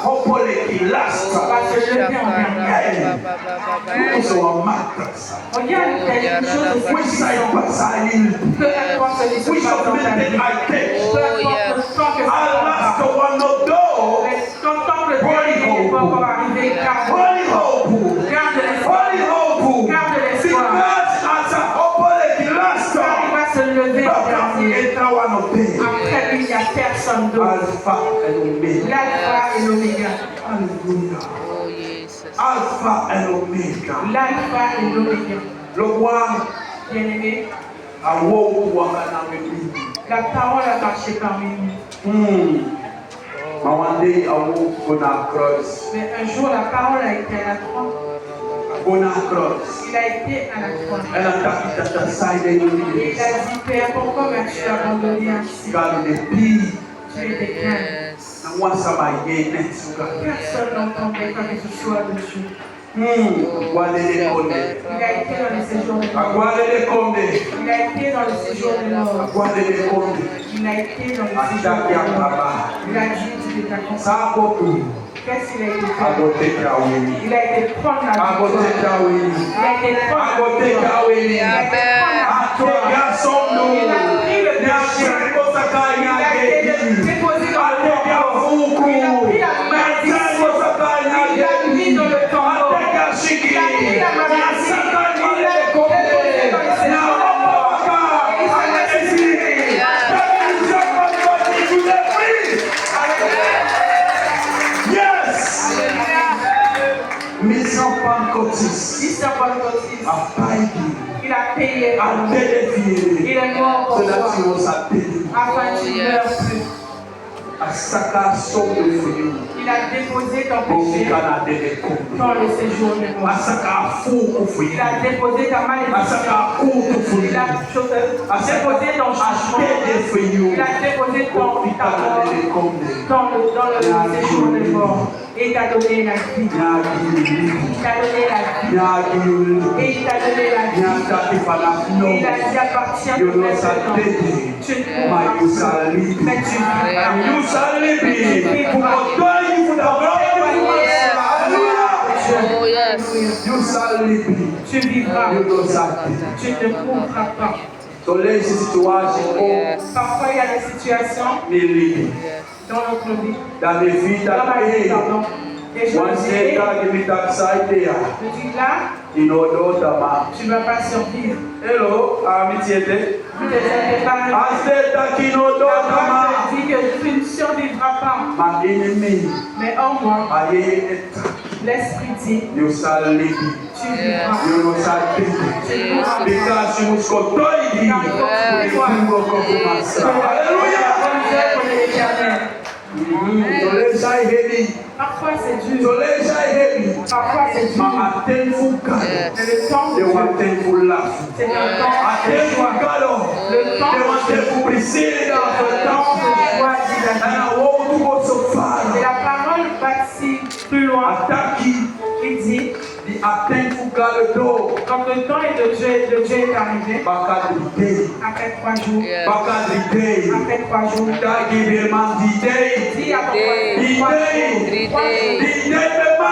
opole kilasta. Va se lever en dernier. Uso wa matasa. Regarde quelque chose de Wisa puissant. ipasa il. Peu importe ce qui se Wisa passe dans ta vie. mende I take. Peu importe le temps que ça Alasta va. wanodo. Mais tant que le dernier n'est pas encore arrivé, garde. Holy hope. Garde l'espoir. Holy hope. Garde l'espoir. Because as a opole kilasta. Il va se lever en dernier. Entra wanote. Après lui, il n'y a personne d'autre. Alpha and Omega. L'alpha et l'oméga. Alléluia. Oh, Jesus. Alpha and Omega. L'alpha et l'oméga. Le roi Bien-aimé, a woke wakana with la parole a marché parmi nous. me. One day I woke on a cross. Mais un jour, la parole a été à la croix. On a cross. Il a été à la croix. Elle a tapé à ta side Et il a dit, Père, pourquoi m'as-tu abandonné ainsi? God the pea. Tu es des craintes. Yes. And once I get next to Personne n'entendait quoi que ce soit de Dieu. What did they call me? Il a été dans le séjour des morts. What did they call me? Il a été dans le séjour des morts. What did they call me? Il a été dans le séjour des morts. Il a dit, tu es ta conscience. Sabo. Qu'est-ce qu'il a été I fait? go take away. Il a été prendre la I go take victoire. away. Il a été I prendre go la take victoire. away. Il a été prendre la I victoire. take your son no. Il a pris le péché. Il a été déposé dans le tombeau. Il a pris la maladie. Il l'a mis dans le tombeau. Il a pris la maladie. Il l'a déposé dans le séjour des morts. Et il s'est ressuscité. Yes. Mission Pentecôtiste. Mission Pentecôtiste. A païdi. Il a payé. A téléfié. Il est mort pour Cela toi. tu nous a payé. Afin que tu ne meurs plus. A saka somme de feu. Il a déposé ton Pour péché Canada de Congo. dans le séjour des morts. A saka fou pour feu. Il a déposé ta A malédiction. saka coup pour feu. Il a déposé ton A jugement. de feu. Il a déposé ta mort Canada de Congo. dans le séjour des morts. Et il t'a donné la vie. Il t'a donné la vie. Et il t'a donné la vie. Et il a dit appartient de maintenant. Tu ne mourras plus. Mais tu vivras. Oh, yes. Tu vivras. Tu ne mourras pas. So les situations Yes. Parfois il y a des situations milieu dans notre vie. dans les vies Dans ma vie, pardon. Des choses once they qui can give me that side there je dis là, you know daughter ma tu ne vas pas survivre. hello amitié Tu ne t'es pas. as they talking no La daughter parole ma te dit que tu ne survivras pas. my enemy Mais en moi, aye l'esprit dit, you shall live tu vivras. you know shall live because you must go to the hallelujah Parfois c'est dur. so let's say Parfois c'est dur. ma thankful God Mais le temps they de want Dieu, thankful laugh c'est un temps I de thankful joie. God Le temps they want de thankful preceding le temps de joie dit and la vie. I want to go so Et far la parole va si plus loin. attacking Il dit, the thankful God door quand le temps de Dieu est arrivé, back at the day après 3 jours, Yes. back at the day après 3 jours, that give him man the day dis à ton voisin, 3 jours, 3 jours.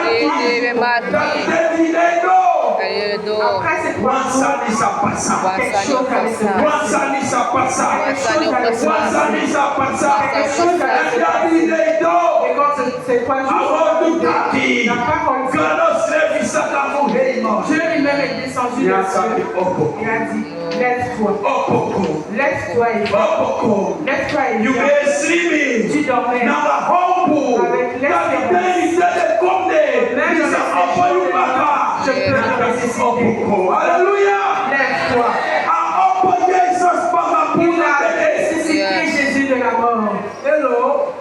the day me man that day the day no Après ces 3 jours, Wansanisa pasa quelque chose allait se passer. Wansanisa pasa Quelque chose allait se passer. Wansanisa pasa Quelque chose allait se that passer. the day no Et quand ces 3 jours I want to taki n'a pas compris, God service akamu heima Dieu lui-même est descendu des Yasaki cieux. opoko Il a dit, lève-toi, opoko lève-toi et viens. opoko Lève-toi et you viens. may see Tu me dormais. Nanga hope Avec that the day is that come there Même is dans a upon you les baba je peux te ressusciter. opoko hallelujah Lève-toi. upon Jesus baba Il puna a bebe ressuscité Jésus de la mort. hello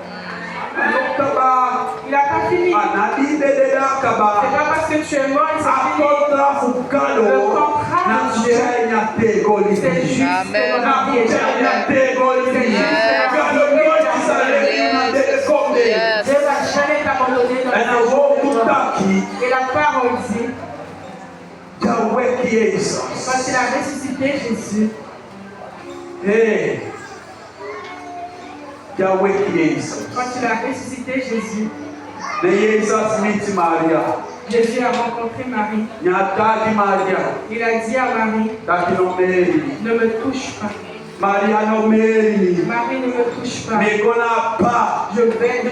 Baba Il n'a pas fini. anadi bebe da C'est kaba pas parce que tu es mort, il s'est fini. akontra fukalo Le contrat na de Dieu, chenya te goli c'est juste Amen. que na notre vie est chenya éternelle. te goli God Lord is a living na te come Yes. Dieu va jamais t'abandonner dans and I le want séjour to de mort. taki Et la parole dit, Yahweh quand Jesus il a ressuscité Jésus, hey Yahweh Jesus quand il a ressuscité Jésus, Jesus meet Maria. Jésus a rencontré Marie. Nyataki Maria. Il a dit à Marie, Takinomeri. ne me touche pas. Maria no meri. Marie, ne me touche pas. Mekona pa. Je dois aller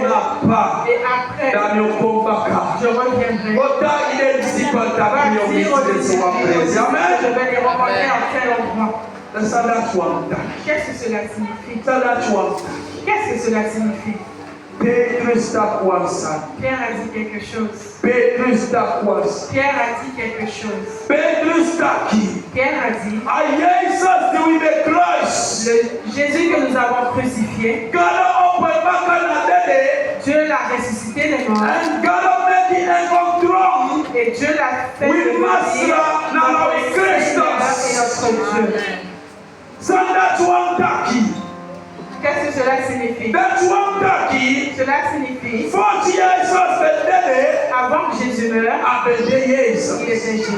là-bas. Et après, je reviendrai. Je vais les rencontrer en tel endroit. Qu'est-ce que cela signifie? Qu'est-ce que cela signifie? Pierre a dit quelque chose. Pierre a dit quelque chose. Pierre a dit, le Jésus que nous avons crucifié, Dieu l'a ressuscité des morts. Et Dieu l'a fait devenir notre Seigneur et notre Dieu. Qu'est-ce que cela signifie? Cela signifie, avant que Jésus meure, il était Jésus.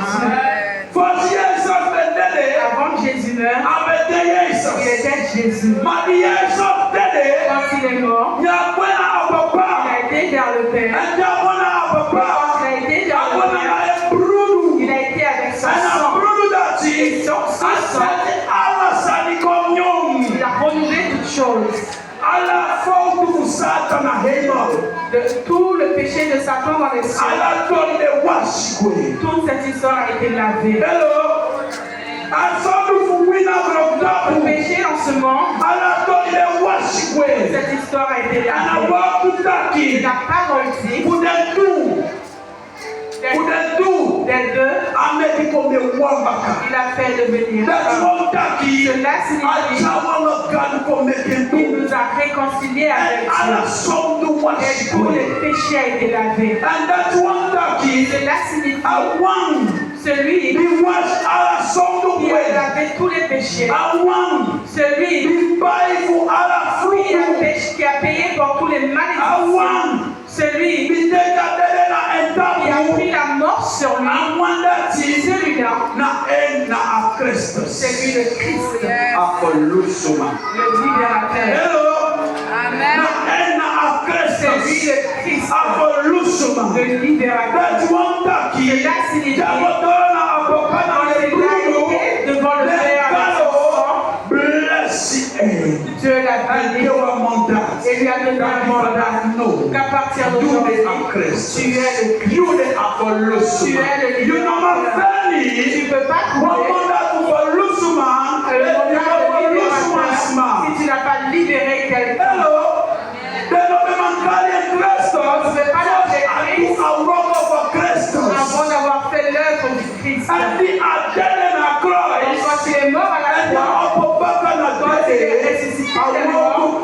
Avant que Jésus meure, il était Jésus. Quand il est mort, il a été vers le Père. Quand il a été vers le Père, il a été avec son sang. Et son sang, il a renouvelé toutes choses. De tout le péché de Satan dans les cieux. Toute cette histoire a été lavée. Le péché en ce monde, cette histoire a été lavée. La parole dit, des deux, il a fait devenir un. Cela signifie qu'il nous a réconciliés avec Dieu. Et tous les péchés ont été lavés. Cela signifie celui qui a lavé tous les péchés. Celui qui a payé pour tous les malédictions. Celui qui a pris la mort sur lui. Celui-là, c'est lui le Christ, le libérateur. Amen. C'est lui le Christ, le libérateur. Cela signifie devant le Père avec son sang, Dieu l'a béni et lui a donné un mandat qu'à partir d'aujourd'hui, tu es le Christ. Tu es le libérateur. Tu ne peux pas trouver le mandat de libérateur si tu n'as pas libéré quelqu'un. Tu ne peux pas l'appeler Christ avant d'avoir fait l'œuvre du Christ. Et quand il est mort à la croix, quand il est ressuscité des morts,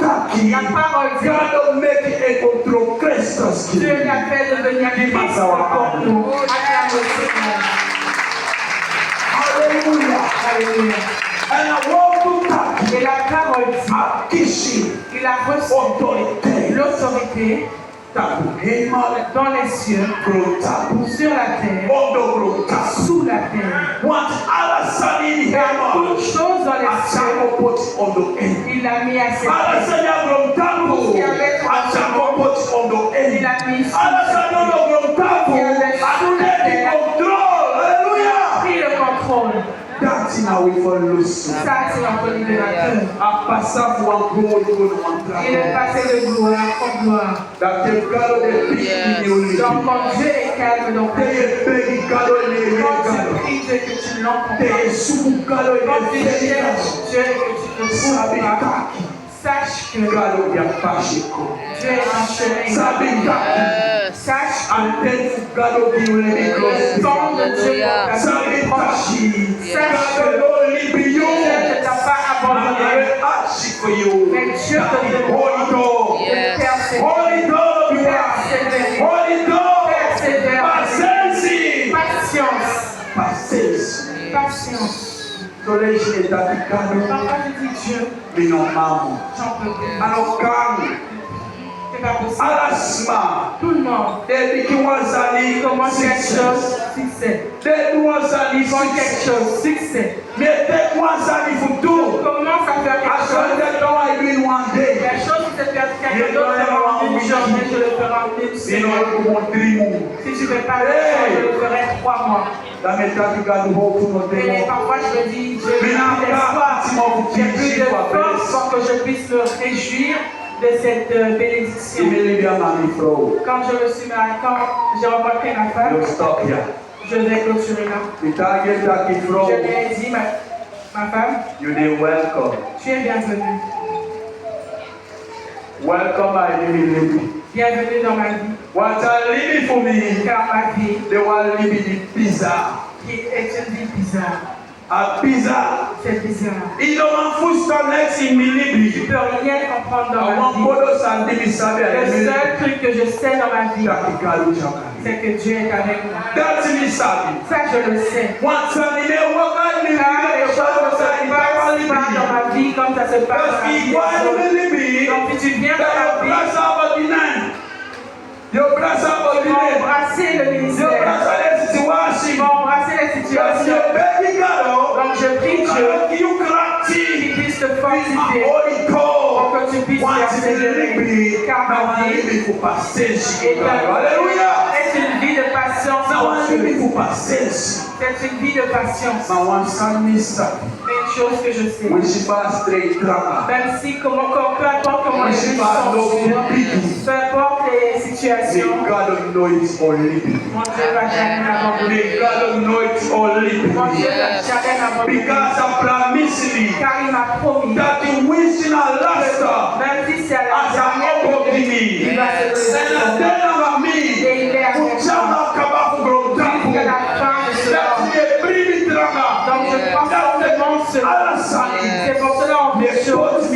la parole dit Dieu l'a fait devenir Christ pour nous. Acclame le Seigneur. Alléluia. Et la parole dit il a reçu l'autorité dans les cieux, sur la terre, sous la terre. Et à toute chose dans les cieux, il l'a mis à ses pieds. Tout ce qui avait sur le monde, il l'a mis sous la terre. Qui avait sous la terre, pris le contrôle. Ça, c'est notre libérateur. Il est passé de gloire en gloire. Donc, quand Dieu est calme, donc quand tu pries Dieu que tu l'entends pas, quand tu cherches Dieu et que tu ne trouves pas, sache que Dieu est un chemin. Sache que le temps de Dieu est proche. Sache que Dieu ne t'a pas abandonné. Mais Dieu te demande de persévérer. Patience. Parfois je dis Dieu, j'en peux plus. C'est pas possible. Tout le monde commence quelque chose, succès. Ils font quelque chose, succès. Commence à faire quelque chose. La chose qui se fait quelqu'un d'autre. une journée, je le ferai en une semaine. Si tu ne fais pas le temps, je le ferai 3 mois. Et parfois je me dis, j'ai plus d'espoir, j'ai plus de force pour que je puisse me réjouir de cette bénédiction. Quand je me suis marié, quand j'ai rencontré ma femme, je vais clôturer là. Je lui ai dit, ma femme, tu es bienvenue. Welcome, my living. Bienvenue dans ma vie. What are living for me? Car ma vie, They want living in bizarre. qui est une vie bizarre. A bizarre. C'est bizarre. Il don't want food stand next in Tu Milibi. ne peux rien comprendre dans I ma want vie. photos and babies. Le seul truc que je sais dans ma vie, c'est que Dieu est avec moi. That's me, Sabi. Ça, je le sais. Once I need a walk, I live Car les in the choses shadows ne se and passent pas dans ma vie comme ça se passe dans la vie des autres. Donc, si tu viens dans ma vie, tu vas embrasser le ministère. Tu vas embrasser les situations. Donc, je prie Dieu qu'il puisse te fortifier pour que tu puisses persévérer. Car ma vie est une vie de patience. C'est une vie de patience. Mais une chose que je sais, même si peu importe comment les choses sont, peu importe les situations, mon Dieu va jamais m'abandonner. Mon Dieu va jamais m'abandonner. Car il m'a promis That you wish in a last même si c'est à la as an dernière hope minute, me. il va se And lever. then of me, Et il est avec moi. jusqu'à la fin de ce temps. Donc je crois fortement cela. C'est pour cela en quelque chose. Je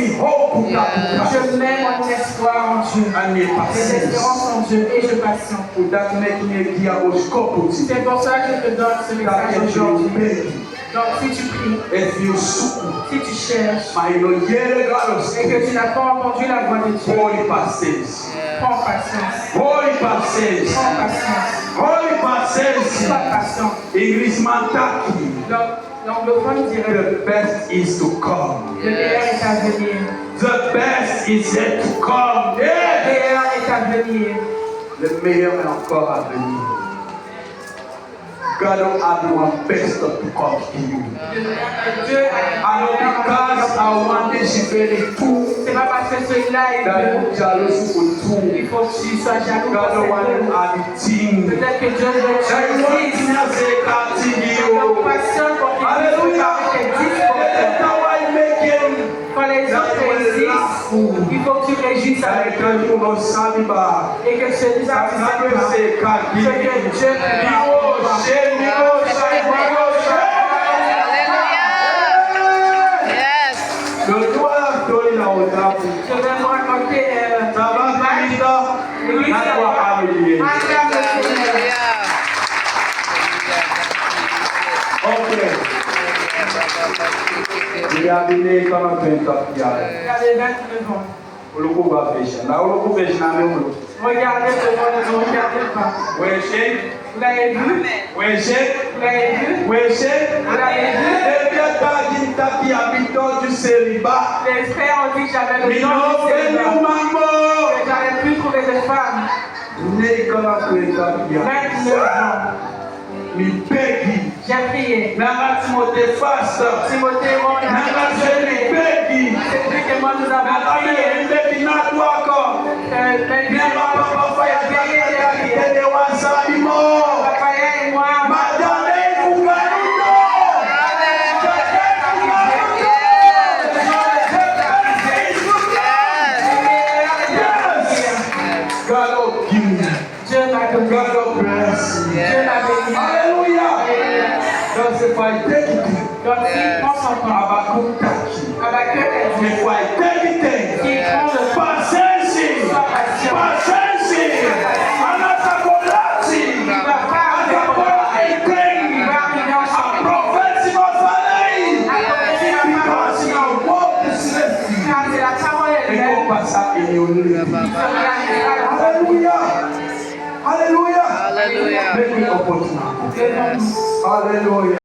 mets mon espoir en Dieu. Mes espérances en Dieu et je patiente. C'est pour ça que je te donne ce message aujourd'hui. Donc si tu pries, si tu cherches et que tu n'as pas entendu la voix de Dieu, prends patience. Prends patience. Sois patient. L'anglophone dirait The best is to come. le meilleur est à venir. The best is yet to come. Le meilleur est à venir. Le meilleur est encore à venir. God don't have one best to come to you. Dieu a And because I want this very too, c'est pas parce que celui-là est that bon. you jealous for two. Il faut que tu sois jaloux. God don't want Parce to que have the team. peut-être que Dieu veut que That tu you want existes. to say Donc continue. passionne pour qu'il puisse Hallelujah. préparer tes disques pour That's toi. how I make it. Quand les autres réussissent, il faut que tu réjouisses avec eux. Et que celui-là, tu sais pas ce que Dieu prépare pour toi. Yes. Je vais vous raconter l'église Il a donné comme un peu de temps. il avait 29 ans. Regardez devant ne regardez pas. Vous l'avez vu? Vous l'avez vu? Vous l'avez vu? Les frères ont dit que j'avais le temps du célibat. Que j'avais plus trouvé de femme. 29 ans. J'ai prié. Timothée, mon ami, c'est lui que moi nous avons prié. Papa et moi, Dieu m'a donné. Dieu m'a béni. Donc c'est pas Donc s'il prend son temps, Habakkuk a dit, qu'il prend le temps, soit patient. Il va pas arriver en il va arriver en chambre. Car c'est la parole elle-même. Hallelujah. Hallelujah. Make me opportunity. Hallelujah.